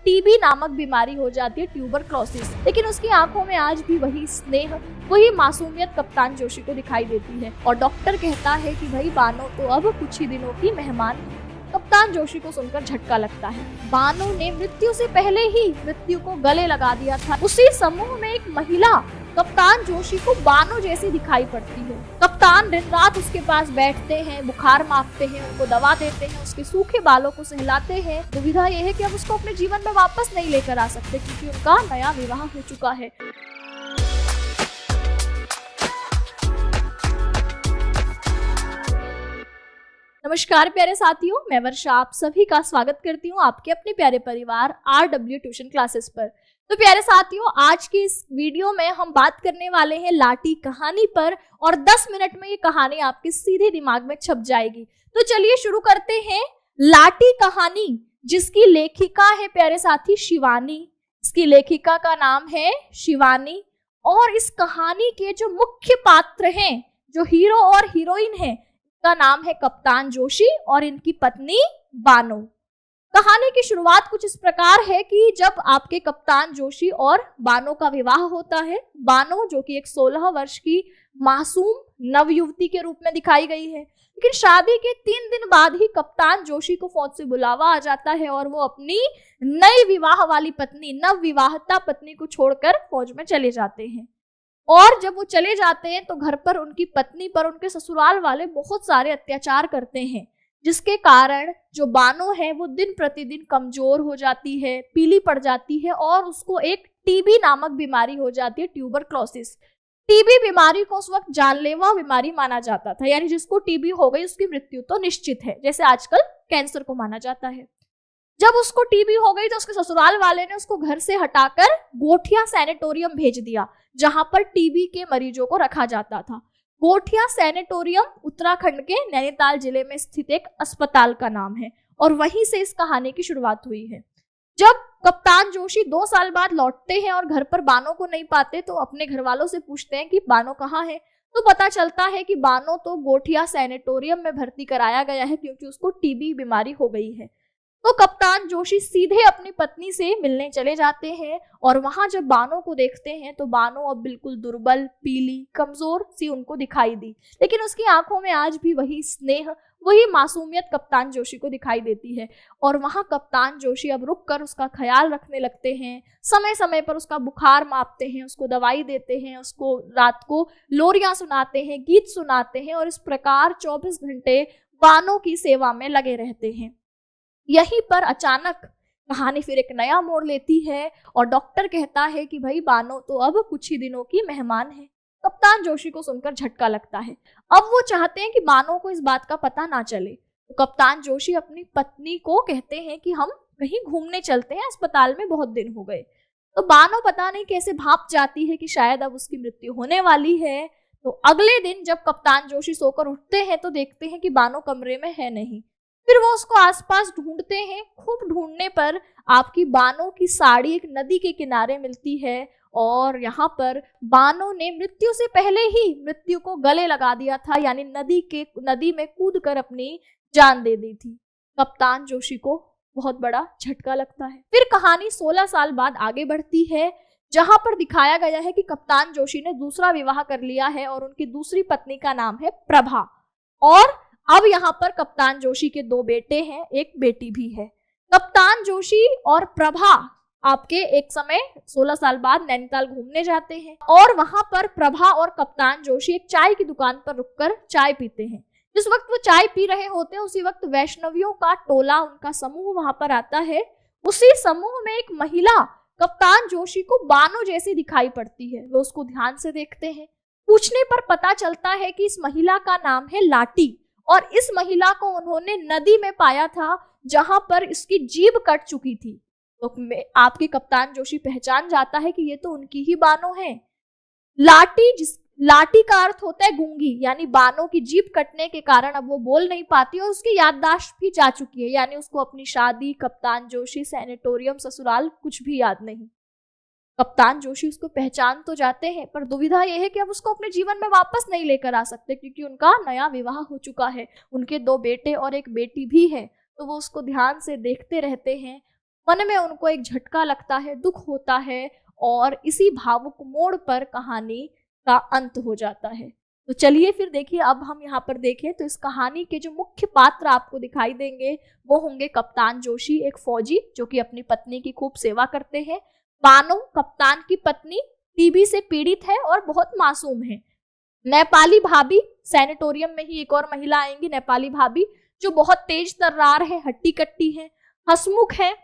TB नामक बीमारी हो जाती है, ट्यूबरक्लोसिस। लेकिन उसकी आंखों में आज भी वही स्नेह, वही मासूमियत कप्तान जोशी को दिखाई देती है और डॉक्टर कहता है कि भाई बानो तो अब कुछ ही दिनों की मेहमान है। कप्तान जोशी को सुनकर झटका लगता है। बानो ने मृत्यु से पहले ही मृत्यु को गले लगा दिया था। उसी समूह में एक महिला कप्तान जोशी को बानो जैसी दिखाई पड़ती है। कप्तान दिन रात उसके पास बैठते हैं, बुखार मापते हैं, उनको दवा देते हैं, उसके सूखे बालों को सहलाते हैं। दुविधा यह है कि अब उसको अपने जीवन में वापस नहीं लेकर आ सकते क्योंकि उनका नया विवाह हो चुका है। नमस्कार प्यारे साथियों, मैं वर्षा आप सभी का स्वागत करती हूँ आपके अपने प्यारे परिवार RW ट्यूशन क्लासेस पर। तो प्यारे साथियों, आज की इस वीडियो में हम बात करने वाले हैं लाटी कहानी पर और 10 मिनट में ये कहानी आपके सीधे दिमाग में छप जाएगी। तो चलिए शुरू करते हैं। लाटी कहानी, जिसकी लेखिका है प्यारे साथी शिवानी। इसकी लेखिका का नाम है शिवानी और इस कहानी के जो मुख्य पात्र हैं, जो हीरो और हीरोइन हैं, का नाम है कप्तान जोशी और इनकी पत्नी बानो। कहानी की शुरुआत कुछ इस प्रकार है कि जब आपके कप्तान जोशी और बानो का विवाह होता है। बानो जो कि एक 16 वर्ष की मासूम नवयुवती के रूप में दिखाई गई है, लेकिन शादी के 3 दिन बाद ही कप्तान जोशी को फौज से बुलावा आ जाता है और वो अपनी नई विवाह वाली पत्नी, नव विवाहिता पत्नी को छोड़कर फौज में चले जाते हैं। और जब वो चले जाते हैं तो घर पर उनकी पत्नी पर उनके ससुराल वाले बहुत सारे अत्याचार करते हैं, जिसके कारण जो बानो है वो दिन प्रतिदिन कमजोर हो जाती है, पीली पड़ जाती है और उसको एक टीबी नामक बीमारी हो जाती है, ट्यूबरक्लोसिस। टीबी बीमारी को उस वक्त जानलेवा बीमारी माना जाता था, यानी जिसको टीबी हो गई उसकी मृत्यु तो निश्चित है, जैसे आजकल कैंसर को माना जाता है। जब उसको टीबी हो गई तो उसके ससुराल वाले ने उसको घर से हटाकर गोठिया सैनिटोरियम भेज दिया, जहां पर टीबी के मरीजों को रखा जाता था। गोठिया सैनिटोरियम उत्तराखंड के नैनीताल जिले में स्थित एक अस्पताल का नाम है और वहीं से इस कहानी की शुरुआत हुई है। जब कप्तान जोशी 2 साल बाद लौटते हैं और घर पर बानो को नहीं पाते तो अपने घर वालों से पूछते हैं कि बानो कहाँ है। तो पता चलता है कि बानो तो गोठिया सैनिटोरियम में भर्ती कराया गया है क्योंकि उसको टीबी बीमारी हो गई है। तो कप्तान जोशी सीधे अपनी पत्नी से मिलने चले जाते हैं और वहां जब बानो को देखते हैं तो बानो अब बिल्कुल दुर्बल, पीली, कमजोर सी उनको दिखाई दी, लेकिन उसकी आंखों में आज भी वही स्नेह, वही मासूमियत कप्तान जोशी को दिखाई देती है। और वहां कप्तान जोशी अब रुककर उसका ख्याल रखने लगते हैं, समय समय पर उसका बुखार मापते हैं, उसको दवाई देते हैं, उसको रात को लोरियां सुनाते हैं, गीत सुनाते हैं और इस प्रकार 24 घंटे बानो की सेवा में लगे रहते हैं। यहीं पर अचानक कहानी फिर एक नया मोड़ लेती है और डॉक्टर कहता है कि भाई बानो तो अब कुछ ही दिनों की मेहमान है। कप्तान जोशी को सुनकर झटका लगता है। अब वो चाहते हैं कि बानो को इस बात का पता ना चले। तो कप्तान जोशी अपनी पत्नी को कहते हैं कि हम कहीं घूमने चलते हैं, अस्पताल में बहुत दिन हो गए। तो बानो पता नहीं कैसे भाप जाती है कि शायद अब उसकी मृत्यु होने वाली है। तो अगले दिन जब कप्तान जोशी सोकर उठते हैं तो देखते हैं कि बानो कमरे में है नहीं। फिर वो उसको आसपास ढूंढते हैं। खूब ढूंढने पर आपकी बानो की साड़ी एक नदी के किनारे मिलती है और यहाँ पर बानो ने मृत्यु से पहले ही मृत्यु को गले लगा दिया था, यानी नदी में कूदकर अपनी जान दे दी थी। कप्तान जोशी को बहुत बड़ा झटका लगता है। फिर कहानी 16 साल बाद आगे बढ़ती है, जहां पर दिखाया गया है कि कप्तान जोशी ने दूसरा विवाह कर लिया है और उनकी दूसरी पत्नी का नाम है प्रभा। और अब यहाँ पर कप्तान जोशी के 2 बेटे हैं, एक बेटी भी है। कप्तान जोशी और प्रभा आपके एक समय 16 साल बाद नैनीताल घूमने जाते हैं और वहां पर प्रभा और कप्तान जोशी एक चाय की दुकान पर रुककर चाय पीते हैं। जिस वक्त वो चाय पी रहे होते हैं उसी वक्त वैष्णवियों का टोला, उनका समूह वहां पर आता है। उसी समूह में एक महिला कप्तान जोशी को बानो जैसी दिखाई पड़ती है। वो उसको ध्यान से देखते हैं। पूछने पर पता चलता है कि इस महिला का नाम है लाटी और इस महिला को उन्होंने नदी में पाया था जहां पर इसकी जीभ कट चुकी थी। तो आपके कप्तान जोशी पहचान जाता है कि ये तो उनकी ही बानो है। लाटी का अर्थ होता है गूंगी, यानी बानो की जीभ कटने के कारण अब वो बोल नहीं पाती और उसकी याददाश्त भी जा चुकी है, यानी उसको अपनी शादी, कप्तान जोशी, सैनिटोरियम, ससुराल कुछ भी याद नहीं। कप्तान जोशी उसको पहचान तो जाते हैं पर दुविधा यह है कि अब उसको अपने जीवन में वापस नहीं लेकर आ सकते क्योंकि उनका नया विवाह हो चुका है। उनके 2 बेटे और एक बेटी भी है। तो वो उसको ध्यान से देखते रहते हैं। मन में उनको एक झटका लगता है, दुख होता है और इसी भावुक मोड़ पर कहानी का अंत हो जाता है। तो चलिए फिर देखिए, अब हम यहाँ पर देखें तो इस कहानी के जो मुख्य पात्र आपको दिखाई देंगे वो होंगे कप्तान जोशी, एक फौजी जो कि अपनी पत्नी की खूब सेवा करते हैं। बानो, कप्तान की पत्नी, टीबी से पीड़ित है और बहुत मासूम है। नेपाली भाभी, सैनिटोरियम में ही एक और महिला आएंगी, नेपाली भाभी, जो बहुत तेज तर्रार है, हट्टी कट्टी है, हंसमुख है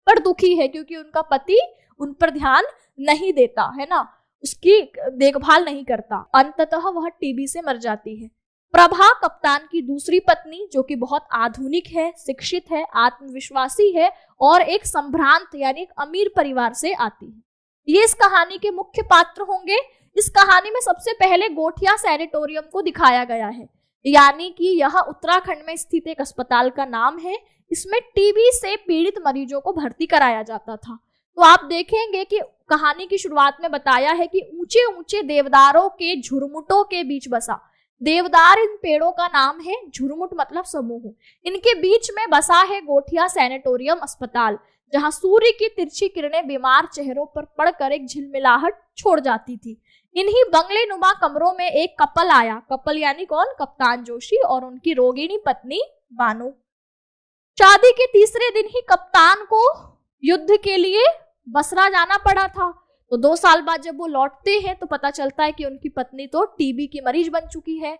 पर दुखी है क्योंकि उनका पति उन पर ध्यान नहीं देता है ना, उसकी देखभाल नहीं करता। अंततः वह टीबी से मर जाती है। प्रभा, कप्तान की दूसरी पत्नी, जो कि बहुत आधुनिक है, शिक्षित है, आत्मविश्वासी है और एक संभ्रांत यानी एक अमीर परिवार से आती है। ये इस कहानी के मुख्य पात्र होंगे। इस कहानी में सबसे पहले गोठिया सैनिटोरियम को दिखाया गया है, यानी कि यह उत्तराखंड में स्थित एक अस्पताल का नाम है। इसमें टीबी से पीड़ित मरीजों को भर्ती कराया जाता था। तो आप देखेंगे कि कहानी की शुरुआत में बताया है कि ऊंचे ऊंचे देवदारों के झुरमुटों के बीच बसा। देवदार इन पेड़ों का नाम है, झुरमुट मतलब समूह। इनके बीच में बसा है गोठिया सैनिटोरियम अस्पताल, जहां सूर्य की तिरछी किरणें बीमार चेहरों पर पड़कर एक झिलमिलाहट छोड़ जाती थी। इन्हीं बंगले नुमा कमरों में एक कपल आया। कपल यानी कौन? कप्तान जोशी और उनकी रोगिणी पत्नी बानो। शादी के तीसरे दिन ही कप्तान को युद्ध के लिए बसरा जाना पड़ा था। तो 2 साल बाद जब वो लौटते हैं तो पता चलता है कि उनकी पत्नी तो टीबी की मरीज बन चुकी है।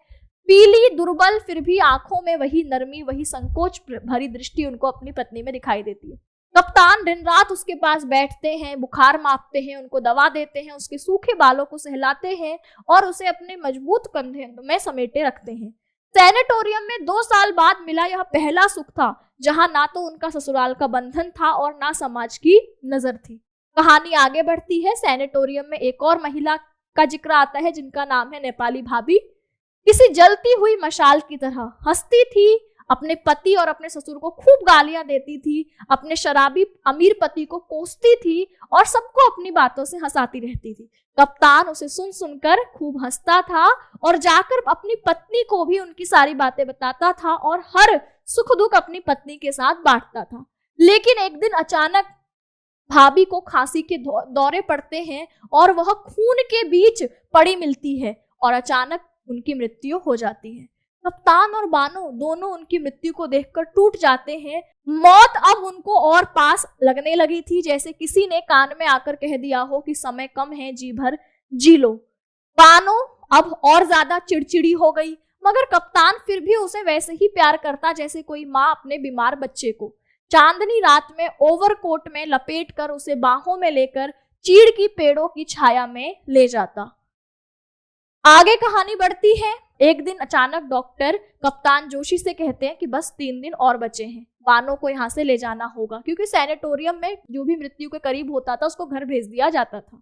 पीली, दुर्बल, फिर भी आंखों में वही नरमी, वही संकोच भरी दृष्टि उनको अपनी पत्नी में दिखाई देती है। कप्तान दिन रात उसके पास बैठते हैं, बुखार मापते हैं, उनको दवा देते हैं, उसके सूखे बालों को सहलाते हैं और उसे अपने मजबूत कंधे में समेटे रखते हैं। सैनिटोरियम में 2 साल बाद मिला यह पहला सुख था, जहां ना तो उनका ससुराल का बंधन था और ना समाज की नजर थी। कहानी आगे बढ़ती है। सैनिटोरियम में एक और महिला का जिक्र आता है जिनका नाम है नेपाली भाभी। किसी जलती हुई मशाल की तरह हंसती थी, अपने पति और अपने ससुर को खूब गालियां देती थी, अपने शराबी अमीर पति को कोसती थी और सबको अपनी बातों से हंसाती रहती थी। कप्तान उसे सुन सुनकर खूब हंसता था और जाकर अपनी पत्नी को भी उनकी सारी बातें बताता था और हर सुख दुख अपनी पत्नी के साथ बांटता था। लेकिन एक दिन अचानक भाभी को खांसी के दौरे पड़ते हैं और वह खून के बीच पड़ी मिलती है और अचानक उनकी मृत्यु हो जाती है। कप्तान और बानो दोनों उनकी मृत्यु को देखकर टूट जाते हैं। मौत अब उनको और पास लगने लगी थी, जैसे किसी ने कान में आकर कह दिया हो कि समय कम है, जी भर जी लो। बानो अब और ज्यादा चिड़चिड़ी हो गई, मगर कप्तान फिर भी उसे वैसे ही प्यार करता जैसे कोई माँ अपने बीमार बच्चे को। चांदनी रात में ओवरकोट में लपेटकर उसे बाहों में लेकर चीड़ की पेड़ों की छाया में ले जाता। आगे कहानी बढ़ती है। एक दिन अचानक डॉक्टर कप्तान जोशी से कहते हैं कि बस 3 दिन और बचे हैं, बानो को यहाँ से ले जाना होगा, क्योंकि सैनिटोरियम में जो भी मृत्यु के करीब होता था उसको घर भेज दिया जाता था।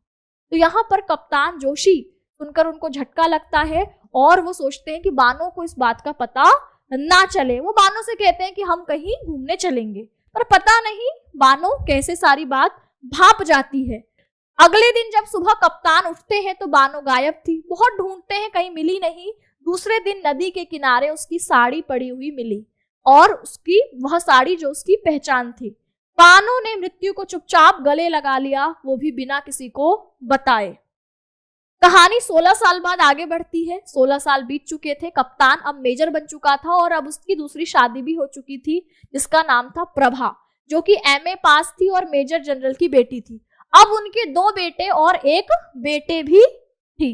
तो यहाँ पर कप्तान जोशी सुनकर उनको झटका लगता है और वो सोचते हैं कि बानो को इस बात का पता ना चले। वो बानो से कहते हैं कि हम कहीं घूमने चलेंगे, पर पता नहीं बानो कैसे सारी बात भाप जाती है। अगले दिन जब सुबह कप्तान उठते हैं तो बानो गायब थी। बहुत ढूंढते हैं, कहीं मिली नहीं। दूसरे दिन नदी के किनारे उसकी साड़ी पड़ी हुई मिली और उसकी वह साड़ी जो उसकी पहचान थी। बानो ने मृत्यु को चुपचाप गले लगा लिया, वो भी बिना किसी को बताए। कहानी 16 साल बाद आगे बढ़ती है। 16 साल बीत चुके थे। कप्तान अब मेजर बन चुका था और अब उसकी दूसरी शादी भी हो चुकी थी, जिसका नाम था प्रभा, जो कि MA पास थी और मेजर जनरल की बेटी थी। अब उनके 2 बेटे और एक बेटे भी थी।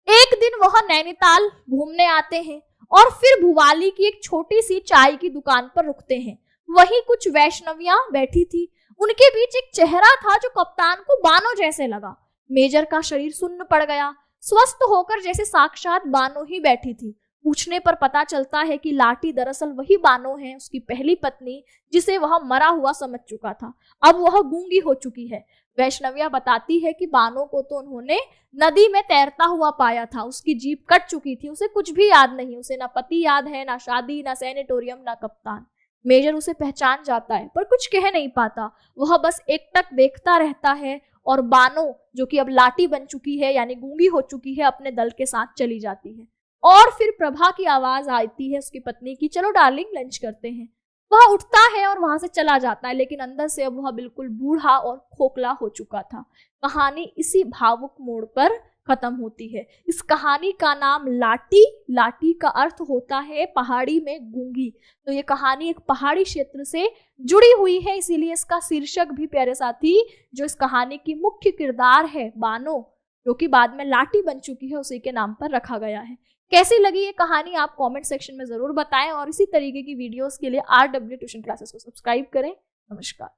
एक दिन वह नैनीताल घूमने आते हैं और फिर भुवाली की एक छोटी सी चाय की दुकान पर रुकते हैं। वहीं कुछ वैष्णवियां बैठी थी। उनके बीच एक चेहरा था जो कप्तान को बानो जैसे लगा। मेजर का शरीर सुन्न पड़ गया, स्वस्थ होकर जैसे साक्षात बानो ही बैठी थी। पूछने पर पता चलता है कि लाटी दरअसल वही बानो है, उसकी पहली पत्नी, जिसे वह मरा हुआ समझ चुका था। अब वह गूंगी हो चुकी है। वैष्णविया बताती है कि बानो को तो उन्होंने नदी में तैरता हुआ पाया था, उसकी जीभ कट चुकी थी, उसे कुछ भी याद नहीं, उसे ना पति याद है, ना शादी, ना सैनिटोरियम, ना कप्तान। मेजर उसे पहचान जाता है पर कुछ कह नहीं पाता, वह बस एकटक देखता रहता है और बानो, जो कि अब लाटी बन चुकी है यानी गूंगी हो चुकी है, अपने दल के साथ चली जाती है। और फिर प्रभा की आवाज आती है उसकी पत्नी की, चलो डार्लिंग लंच करते हैं। वह उठता है और वहां से चला जाता है, लेकिन अंदर से अब वह बिल्कुल बूढ़ा और खोखला हो चुका था। कहानी इसी भावुक मोड़ पर खत्म होती है। इस कहानी का नाम लाटी, लाटी का अर्थ होता है पहाड़ी में गूंगी। तो ये कहानी एक पहाड़ी क्षेत्र से जुड़ी हुई है, इसीलिए इसका शीर्षक भी प्यारे साथी, जो इस कहानी की मुख्य किरदार है बानो, जो कि बाद में लाटी बन चुकी है, उसी के नाम पर रखा गया है। कैसी लगी ये कहानी आप कमेंट सेक्शन में जरूर बताएं और इसी तरीके की वीडियोस के लिए RW ट्यूशन क्लासेस को सब्सक्राइब करें। नमस्कार।